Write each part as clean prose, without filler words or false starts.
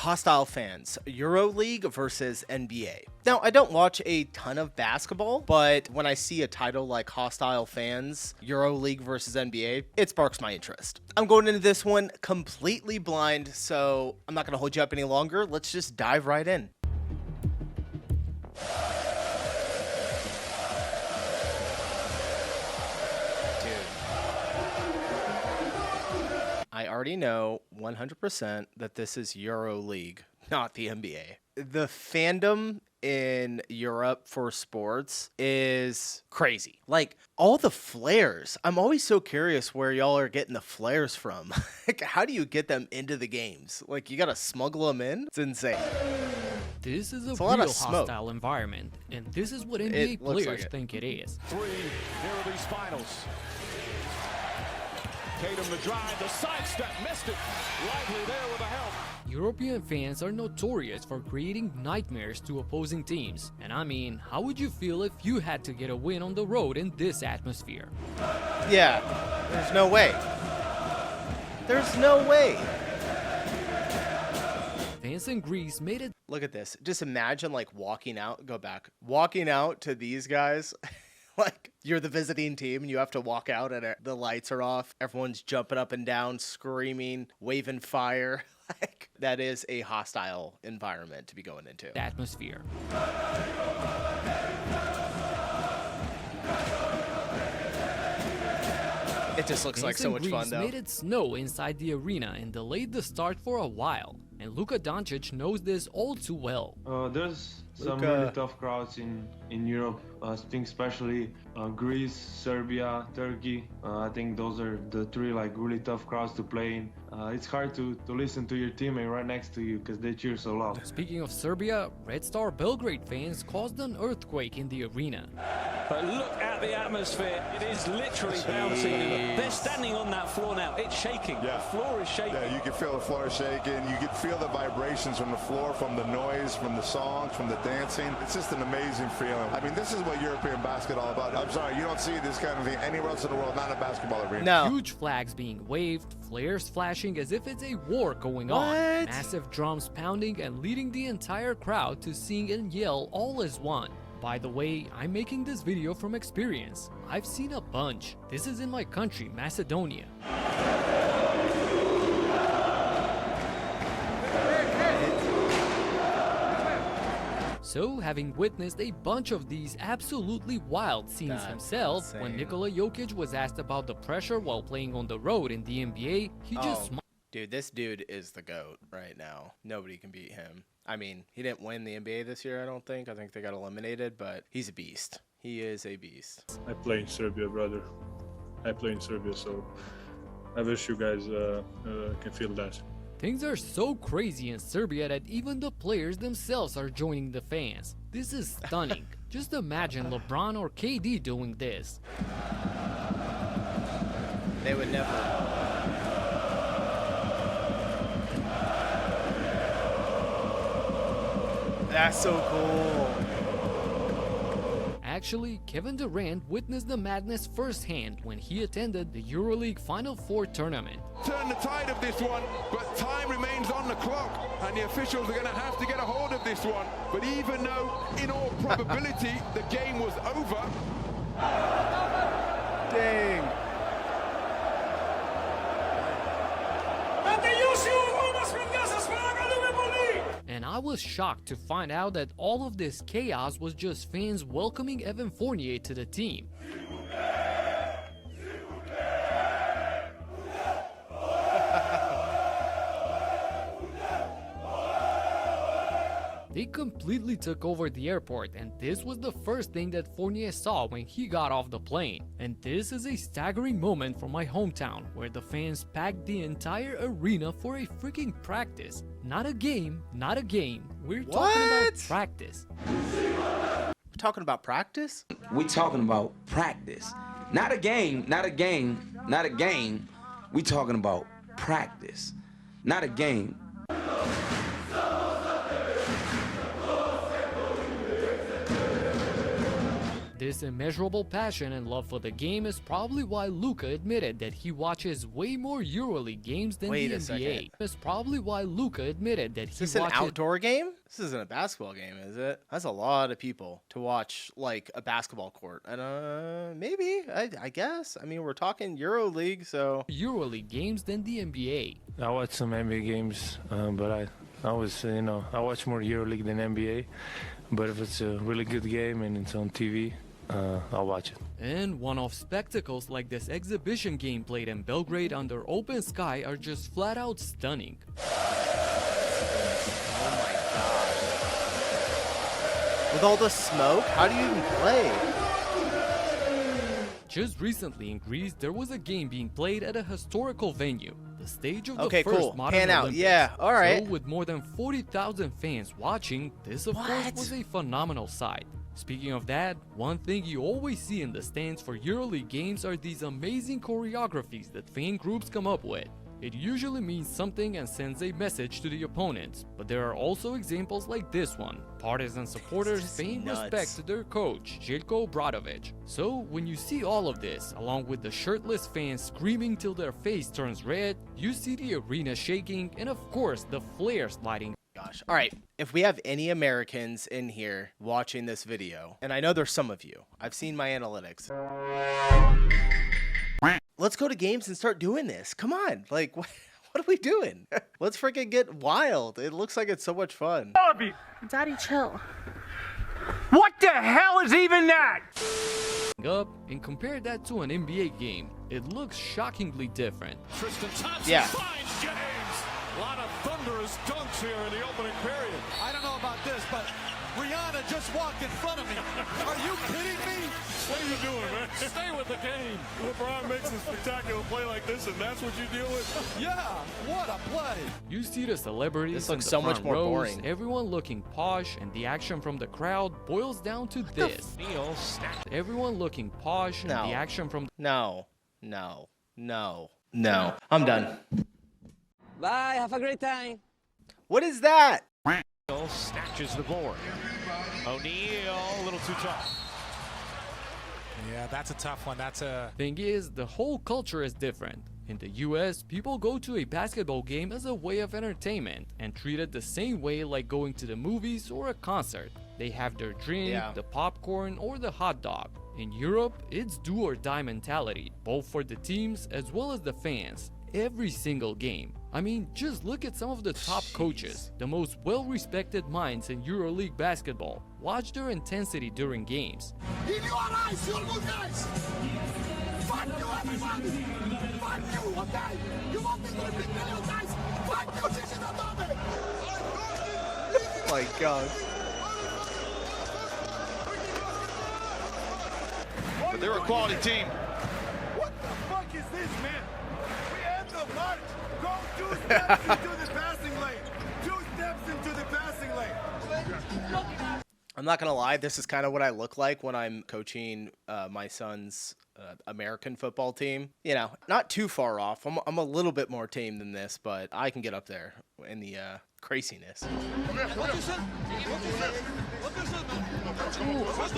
hostile fans, EuroLeague versus NBA. Now, I don't watch a ton of basketball, but when I see a title like hostile fans, EuroLeague versus NBA, it sparks my interest. I'm going into this one completely blind, so I'm not going to hold you up any longer. Let's just dive right in. I already know 100% that this is EuroLeague, not the NBA. The fandom in Europe for sports is crazy. Like, all the flares. I'm always so curious where y'all are getting the flares from. Like, how do you get them into the games? Like, you gotta smuggle them in? It's insane. This is a real hostile environment, and this is what NBA players think it is. Here are these finals. Tatum the drive, the sidestep, missed it. Lively there with the help. European fans are notorious for creating nightmares to opposing teams. And I mean, how would you feel if you had to get a win on the road in this atmosphere? Yeah, there's no way. There's no way. Fans in Greece made it. Look at this. Just imagine like walking out to these guys. Like, you're the visiting team and you have to walk out and the lights are off. Everyone's jumping up and down, screaming, waving fire. Like, that is a hostile environment to be going into. Atmosphere. It just looks like so much fun, though. Made it snow inside the arena and delayed the start for a while. And Luka Doncic knows this all too well. There's some really tough crowds in Europe. I think especially Greece, Serbia, Turkey. I think those are the three like really tough crowds to play in. It's hard to listen to your teammate right next to you because they cheer so loud. Speaking of Serbia, Red Star Belgrade fans caused an earthquake in the arena. But look at the atmosphere. It is literally bouncing. They're standing on that floor now. It's shaking. Yeah. The floor is shaking. Yeah, you can feel the floor shaking. You can feel the vibrations from the floor, from the noise, from the songs, from the dancing. It's just an amazing feeling. I mean, this is what European basketball is about. I'm sorry, you don't see this kind of thing anywhere else in the world, not in a basketball arena. No. Huge flags being waved, flares flashing as if it's a war going on. Massive drums pounding and leading the entire crowd to sing and yell all as one. By the way, I'm making this video from experience. I've seen a bunch. This is in my country, Macedonia. So, having witnessed a bunch of these absolutely wild scenes himself, when Nikola Jokic was asked about the pressure while playing on the road in the NBA, he just smiled. Dude, this dude is the GOAT right now. Nobody can beat him. I mean, he didn't win the NBA this year, I don't think. I think they got eliminated, but he's a beast. He is a beast. I play in Serbia, brother. I play in Serbia, so I wish you guys can feel that. Things are so crazy in Serbia that even the players themselves are joining the fans. This is stunning. Just imagine LeBron or KD doing this. They would never. That's so cool. Actually, Kevin Durant witnessed the madness firsthand when he attended the EuroLeague Final Four tournament. Turn the tide of this one, but time remains on the clock, and the officials are going to have to get a hold of this one. But even though, in all probability, the game was over. Dang. And I was shocked to find out that all of this chaos was just fans welcoming Evan Fournier to the team. They completely took over the airport, and this was the first thing that Fournier saw when he got off the plane. And this is a staggering moment from my hometown, where the fans packed the entire arena for a freaking practice. Not a game, not a game. We're talking about practice. We're talking about practice? We're talking about practice. Not a game, not a game, not a game. We're talking about practice. Not a game. This This immeasurable passion and love for the game is probably why Luka admitted that he watches way more EuroLeague games than the NBA. It's probably why Luka admitted that Is this an outdoor game? This isn't a basketball game, is it? That's a lot of people to watch, like, a basketball court. And, maybe, I guess. I mean, we're talking EuroLeague, so... EuroLeague games than the NBA. I watch some NBA games, but I was, I watch more EuroLeague than NBA. But if it's a really good game and it's on TV, I'll watch it. And one-off spectacles like this exhibition game played in Belgrade under open sky are just flat out stunning. With all the smoke, how do you even play? Just recently in Greece, there was a game being played at a historical venue, the stage of the Okay, first cool. modern Pan out. Olympics. Yeah, all right. So with more than 40,000 fans watching, this of course was a phenomenal sight. Speaking of that, one thing you always see in the stands for EuroLeague games are these amazing choreographies that fan groups come up with. It usually means something and sends a message to the opponents, but there are also examples like this one. Partisan supporters paying respect to their coach, Željko Obradović. So when you see all of this, along with the shirtless fans screaming till their face turns red, you see the arena shaking and of course the flares lighting. Gosh. All right. If we have any Americans in here watching this video, and I know there's some of you, I've seen my analytics. Let's go to games and start doing this. Come on. Like, what are we doing? Let's freaking get wild. It looks like it's so much fun. Daddy, chill. What the hell is even that? Up and compare that to an NBA game, it looks shockingly different. Tristan Thompson Yeah. finds James. A lot of thunderous dunks here in the opening period. I don't know about this, but Rihanna just walked in front of me. Are you kidding me? What are you doing, man? Stay with the game. LeBron makes a spectacular play like this, and that's what you deal with? Yeah, what a play. You see the celebrities This in looks the so much front more rows, boring. everyone looking posh, and the action from the crowd boils down to this. Neal snapped. Everyone looking posh, and No. the action from No. No. No. No. I'm done. Bye, have a great time. What is that? Neal snatches the board. O'Neal, a little too tough. Yeah, that's a tough one. Thing is, the whole culture is different. In the US, people go to a basketball game as a way of entertainment and treat it the same way like going to the movies or a concert. They have their drink, the popcorn, or the hot dog. In Europe, it's do or die mentality, both for the teams as well as the fans. Every single game. I mean, just look at some of the top coaches, the most well-respected minds in EuroLeague basketball. Watch their intensity during games. In your eyes, you're good guys. Fuck you, everybody. Fuck you, okay? You want me to repeat million times? Fuck you, this is not over. Oh my God. But they're a quality team. What the fuck is this, man? We end the march. Go 2 steps into the passing lane. 2 steps into the passing lane. I'm not gonna lie, this is kind of what I look like when I'm coaching my son's American football team. You know, not too far off. I'm a little bit more tame than this, but I can get up there in the craziness. What you said? What you said? What you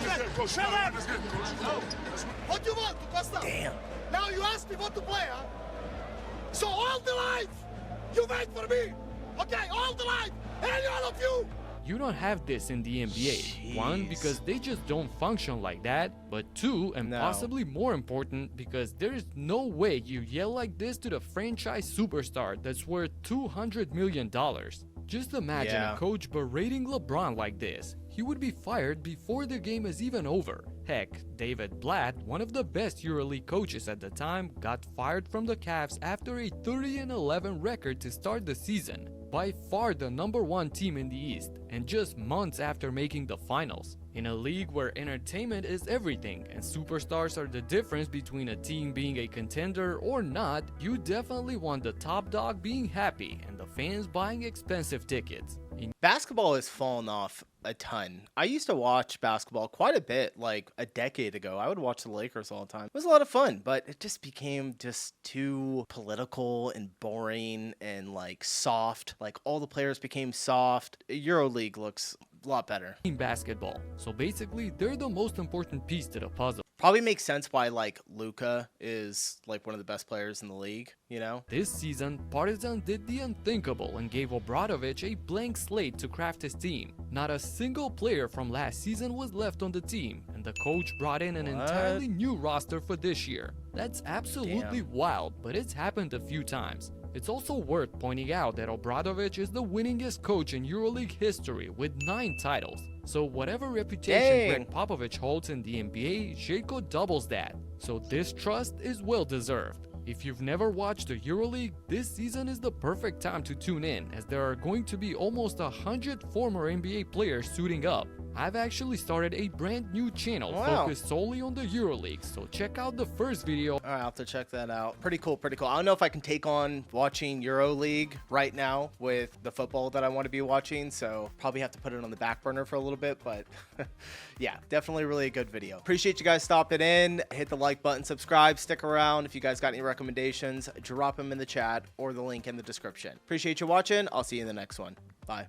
said? Shut up! What do you want, Costa? Damn. Now you ask me what to play, huh? So all the life, you wait for me. Okay, all the life, any all of you. You don't have this in the NBA. One, because they just don't function like that. But two, and possibly more important, because there is no way you yell like this to the franchise superstar that's worth $200 million. Just imagine a coach berating LeBron like this. He would be fired before the game is even over. Heck, David Blatt, one of the best EuroLeague coaches at the time, got fired from the Cavs after a 30-11 record to start the season. By far the #1 team in the East, and just months after making the finals. In a league where entertainment is everything and superstars are the difference between a team being a contender or not, you definitely want the top dog being happy and the fans buying expensive tickets. Basketball has fallen off a ton. I used to watch basketball quite a bit, like a decade ago. I would watch the Lakers all the time. It was a lot of fun, but it just became just too political and boring and like soft. Like all the players became soft. EuroLeague looks A lot better. In basketball. So basically, they're the most important piece to the puzzle. Probably makes sense why like Luka is like one of the best players in the league, you know? This season, Partizan did the unthinkable and gave Obradovic a blank slate to craft his team. Not a single player from last season was left on the team, and the coach brought in an entirely new roster for this year. That's absolutely wild, but it's happened a few times. It's also worth pointing out that Obradovic is the winningest coach in EuroLeague history with 9 titles. So whatever reputation Greg Popovich holds in the NBA, Željko doubles that. So this trust is well deserved. If you've never watched the EuroLeague, this season is the perfect time to tune in, as there are going to be almost 100 former NBA players suiting up. I've actually started a brand new channel focused solely on the EuroLeague, so check out the first video. All right, I'll have to check that out. Pretty cool, pretty cool. I don't know if I can take on watching EuroLeague right now with the football that I want to be watching, so probably have to put it on the back burner for a little bit, but yeah, definitely really a good video. Appreciate you guys stopping in. Hit the like button, subscribe, stick around. If you guys got any recommendations, drop them in the chat or the link in the description. Appreciate you watching. I'll see you in the next one. Bye.